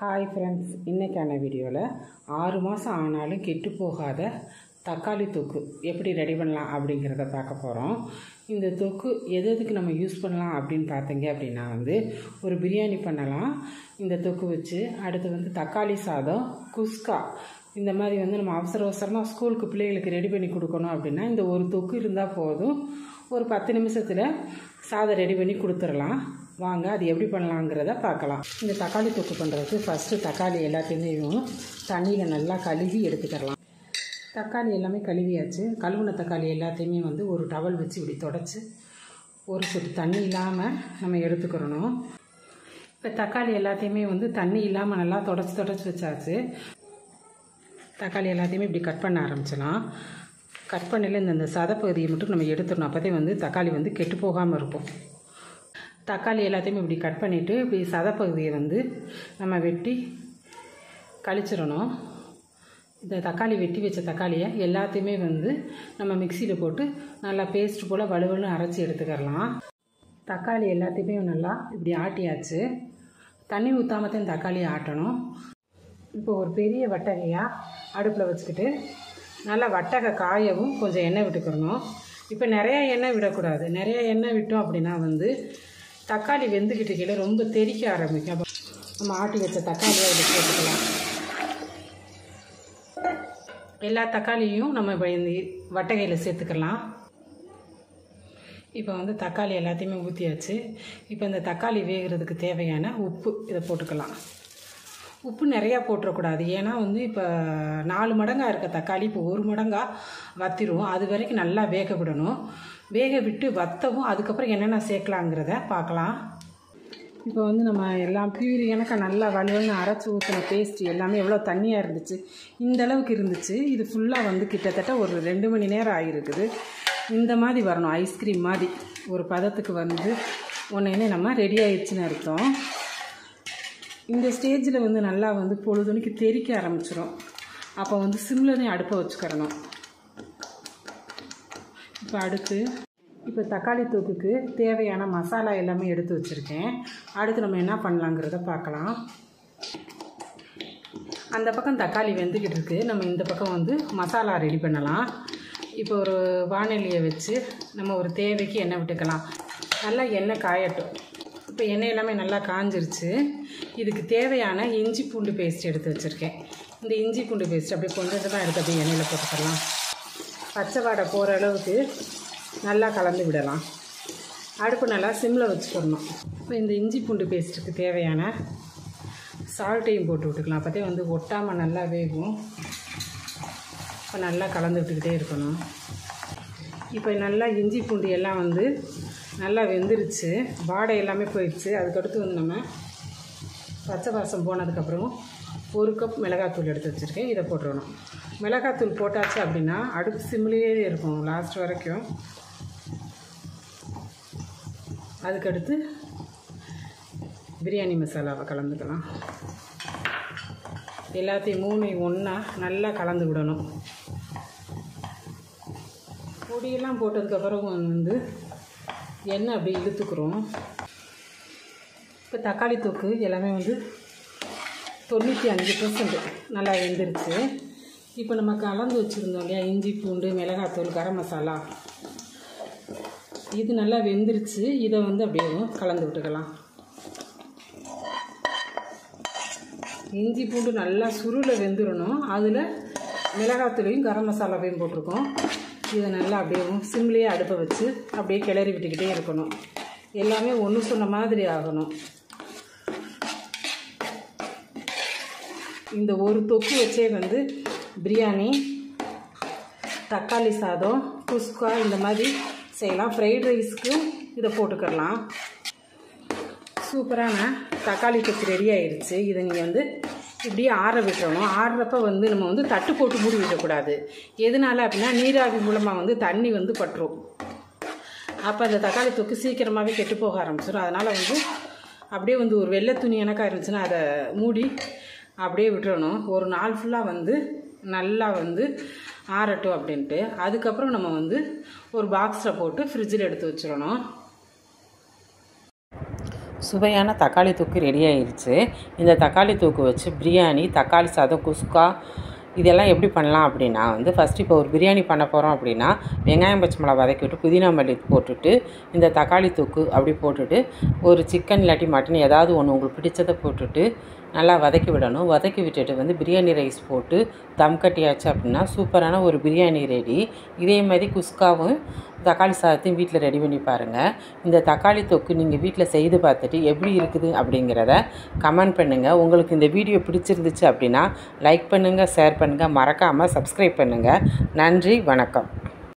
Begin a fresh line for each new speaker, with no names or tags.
Hi friends, இன்றைக்கான வீடியோவில் 6 மாதம் ஆனாலும் கெட்டு போகாத தக்காளி தொக்கு எப்படி ரெடி பண்ணலாம் அப்படிங்கிறத பார்க்க போகிறோம். இந்த தொக்கு எதுக்கு நம்ம யூஸ் பண்ணலாம் அப்படின்னு பார்த்தீங்க அப்படின்னா ஒரு பிரியாணி பண்ணலாம் இந்த தொக்கு வச்சு. அடுத்து தக்காளி சாதம், குஸ்கா இந்த மாதிரி நம்ம அவசர அவசரமாக ஸ்கூலுக்கு பிள்ளைகளுக்கு ரெடி பண்ணி கொடுக்கணும் அப்படின்னா இந்த ஒரு தொக்கு இருந்தால் போதும். ஒரு 10 நிமிஷத்தில் சாதம் ரெடி பண்ணி கொடுத்துடலாம். வாங்க அது எப்படி பண்ணலாங்கிறத பார்க்கலாம். இந்த தக்காளி தொக்கு பண்ணுறதுக்கு ஃபஸ்ட்டு தக்காளி எல்லாத்தையுமே தண்ணியில் நல்லா கழுவி எடுத்துக்கலாம். தக்காளி எல்லாமே கழுவியாச்சு. கழுவுன தக்காளி எல்லாத்தையுமே ஒரு டவல் வச்சு இப்படி தொடச்சி ஒரு சொட்டு தண்ணி இல்லாமல் நம்ம எடுத்துக்கிறணும். இப்போ தக்காளி எல்லாத்தையுமே தண்ணி இல்லாமல் நல்லா தொடச்சி வச்சாச்சு. தக்காளி எல்லாத்தையுமே இப்படி கட் பண்ண ஆரம்பிச்சிடலாம். கட் பண்ணல இந்த சதப்பகுதியை மட்டும் நம்ம எடுத்துடணும். அப்போதே தக்காளி கெட்டு போகாமல் இருக்கும். தக்காளி எல்லாத்தையுமே இப்படி கட் பண்ணிவிட்டு இப்படி சதப்பகுதியை நம்ம வெட்டி கழிச்சிடணும். இந்த தக்காளி வெட்டி வச்ச தக்காளியை எல்லாத்தையுமே நம்ம மிக்சியில் போட்டு நல்லா பேஸ்ட் போல் வலுவலுன்னு அரைச்சி எடுத்துக்கலாம். தக்காளி எல்லாத்தையுமே நல்லா இப்படி ஆட்டியாச்சு. தண்ணி ஊற்றாமத்தான் தக்காளியை ஆட்டணும். இப்போ ஒரு பெரிய வட்டகையாக அடுப்பில் வச்சுக்கிட்டு நல்லா வட்டகை காயவும் கொஞ்சம் எண்ணெய் விட்டுக்கிறணும். இப்போ நிறையா எண்ணெய் விடக்கூடாது. நிறையா எண்ணெய் விட்டோம் அப்படின்னா தக்காளி வெந்துக்கிட்டு கீழே ரொம்ப தெறிக்க ஆரம்பிக்கும். நம்ம ஆட்டி வச்ச தக்காளியை அதில் போட்டுக்கலாம். எல்லா தக்காளியும் நம்ம இப்போ இந்த வட்டகையில் சேர்த்துக்கலாம். இப்போ தக்காளி எல்லாத்தையுமே ஊற்றியாச்சு. இப்போ இந்த தக்காளி வேகிறதுக்கு தேவையான உப்பு இதை போட்டுக்கலாம். உப்பு நிறையா போட்டுறக்கூடாது. ஏன்னா இப்போ 4 மடங்காக இருக்க தக்காளி இப்போ 1 மடங்காக வத்திரும். அது வரைக்கும் நல்லா வேக விடணும். வேக விட்டு வற்றவும் அதுக்கப்புறம் என்னென்ன சேர்க்கலாங்கிறத பார்க்கலாம். இப்போ நம்ம எல்லாம் பியூரி எனக்கு நல்லா வலுவலுன்னு அரைச்சி ஊற்றின பேஸ்ட் எல்லாமே எவ்வளோ தண்ணியாக இருந்துச்சு, இந்த அளவுக்கு இருந்துச்சு. இது ஃபுல்லாக கிட்டத்தட்ட ஒரு 2 மணி நேரம் ஆகிருக்குது. இந்த மாதிரி வரணும். ஐஸ்கிரீம் மாதிரி ஒரு பதத்துக்கு ஒன்றுனே நம்ம ரெடி ஆயிடுச்சுன்னு அர்த்தம். இந்த ஸ்டேஜில் நல்லா பொழுதுனைக்கு தெறிக்க ஆரம்பிச்சிடும். அப்போ சிம்லனே அடுப்பை வச்சுக்கிறணும். இப்போ தக்காளி தொக்குக்கு தேவையான மசாலா எல்லாமே எடுத்து வச்சுருக்கேன். அடுத்து நம்ம என்ன பண்ணலாங்கிறத பார்க்கலாம். அந்த பக்கம் தக்காளி வெந்துக்கிட்டு இருக்குது. நம்ம இந்த பக்கம் மசாலா ரெடி பண்ணலாம். இப்போ ஒரு வாணலியை வச்சு நம்ம ஒரு தேவைக்கு எண்ணெய் விட்டுக்கலாம். நல்லா எண்ணெய் காயட்டும். இப்போ எண்ணெய் எல்லாமே நல்லா காஞ்சிருச்சு. இதுக்கு தேவையான இஞ்சி பூண்டு பேஸ்ட் எடுத்து வச்சுருக்கேன். இந்த இஞ்சி பூண்டு பேஸ்ட் அப்படியே கொஞ்சம் தான் எடுத்து அப்படியே எண்ணெயில் போட்டுக்கலாம். பச்சை வாடை போகிற அளவுக்கு நல்லா கலந்து விடலாம். அடுப்பு நல்லா சிம்மில் வச்சுக்கணும். இப்போ இந்த இஞ்சி பூண்டு பேஸ்ட்டுக்கு தேவையான சால்ட்டையும் போட்டு விட்டுக்கலாம். அப்போதே ஒட்டாமல் நல்லா வேகும். இப்போ நல்லா கலந்து விட்டுக்கிட்டே இருக்கணும். இப்போ நல்லா இஞ்சி பூண்டு எல்லாம் நல்லா வெந்துருச்சு. வாடை எல்லாமே போயிடுச்சு. அதுக்கடுத்து நம்ம பச்சை வாசம் போனதுக்கப்புறம் 1 கப் மிளகாத்தூள் எடுத்து வச்சுருக்கேன். இதை போட்டுடணும். மிளகாத்தூள் போட்டாச்சு அப்படின்னா அடுப்பு சிம்லேயே இருக்கும் லாஸ்ட் வரைக்கும். அதுக்கடுத்து பிரியாணி மசாலாவை கலந்துக்கலாம். எல்லாத்தையும் 3 ஒன்றா நல்லா கலந்து விடணும். பொடியெல்லாம் போட்டதுக்கப்புறம் எண்ணெய் அப்படி இழுத்துக்கிறோம். இப்போ தக்காளி தொக்கு எல்லாமே 95% நல்லா வெந்துருச்சு. இப்போ நம்ம கலந்து வச்சுருந்தோம் இல்லையா, இஞ்சி பூண்டு, மிளகாத்தூள், கரம் மசாலா, இது நல்லா வெந்துருச்சு. இதை அப்படியே கலந்து விட்டுக்கலாம். இஞ்சி பூண்டு நல்லா சுருளை வெந்துடணும். அதில் மிளகாத்தூளையும் கரம் மசாலாவையும் போட்டிருக்கோம். இதை நல்லா அப்படியே சிம்லேயே அடுப்பை வச்சு அப்படியே கிளறி விட்டுக்கிட்டே இருக்கணும். எல்லாமே ஒன்று சொன்ன மாதிரி ஆகணும். இந்த ஒரு தொக்கு வச்சே பிரியாணி, தக்காளி சாதம், குஸ்கா இந்த மாதிரி செய்யலாம். ஃப்ரைட் ரைஸ்க்கு இதை போட்டுக்கலாம். சூப்பரான தக்காளி தொக்கு ரெடி ஆயிடுச்சு. இதை நீங்கள் இப்படியே ஆற விட்டுறணும். ஆறுறப்ப நம்ம தட்டு போட்டு மூடி விடக்கூடாது. எதனால அப்படின்னா நீராவி மூலமாக தண்ணி பட்டுரும். அப்போ அந்த தக்காளி தொக்கு சீக்கிரமாகவே கெட்டு போக ஆரம்பிச்சிடும். அதனால் அப்படியே ஒரு வெள்ளை துணி எனக்காக இருந்துச்சுன்னா அதை மூடி அப்படியே விட்டுறணும். ஒரு நாள் ஃபுல்லாக நல்லா ஆறட்டும் அப்படின்ட்டு. அதுக்கப்புறம் நம்ம ஒரு பாக்ஸில் போட்டு ஃப்ரிட்ஜில் எடுத்து வச்சிடணும். சுவையான தக்காளி தொக்கு ரெடி ஆயிடுச்சு. இந்த தக்காளி தொக்கு வச்சு பிரியாணி, தக்காளி சாதம், குஸ்கா இதெல்லாம் எப்படி பண்ணலாம் அப்படின்னா ஃபஸ்ட்டு இப்போ ஒரு பிரியாணி பண்ண போகிறோம் அப்படின்னா வெங்காயம் பச்சை மிளகா வதக்கி விட்டு புதினா மல்லி போட்டுட்டு இந்த தக்காளி தொக்கு அப்படி போட்டுட்டு ஒரு சிக்கன் இல்லாட்டி மட்டன் ஏதாவது ஒன்று உங்களுக்கு பிடிச்சதை போட்டுட்டு நல்லா வதக்கி விடணும். வதக்கி விட்டுட்டு பிரியாணி ரைஸ் போட்டு தம் கட்டியாச்சு அப்படின்னா சூப்பரான ஒரு பிரியாணி ரெடி. இதே மாதிரி குஸ்காவும் தக்காளி சாதத்தையும் வீட்டில் ரெடி பண்ணி பாருங்கள். இந்த தக்காளி தொக்கு நீங்கள் வீட்டில் செய்து பார்த்துட்டு எப்படி இருக்குது அப்படிங்கிறத கமெண்ட் பண்ணுங்கள். உங்களுக்கு இந்த வீடியோ பிடிச்சிருந்துச்சு அப்படின்னா லைக் பண்ணுங்கள், ஷேர் பண்ணுங்கள், மறக்காமல் சப்ஸ்கிரைப் பண்ணுங்கள். நன்றி, வணக்கம்.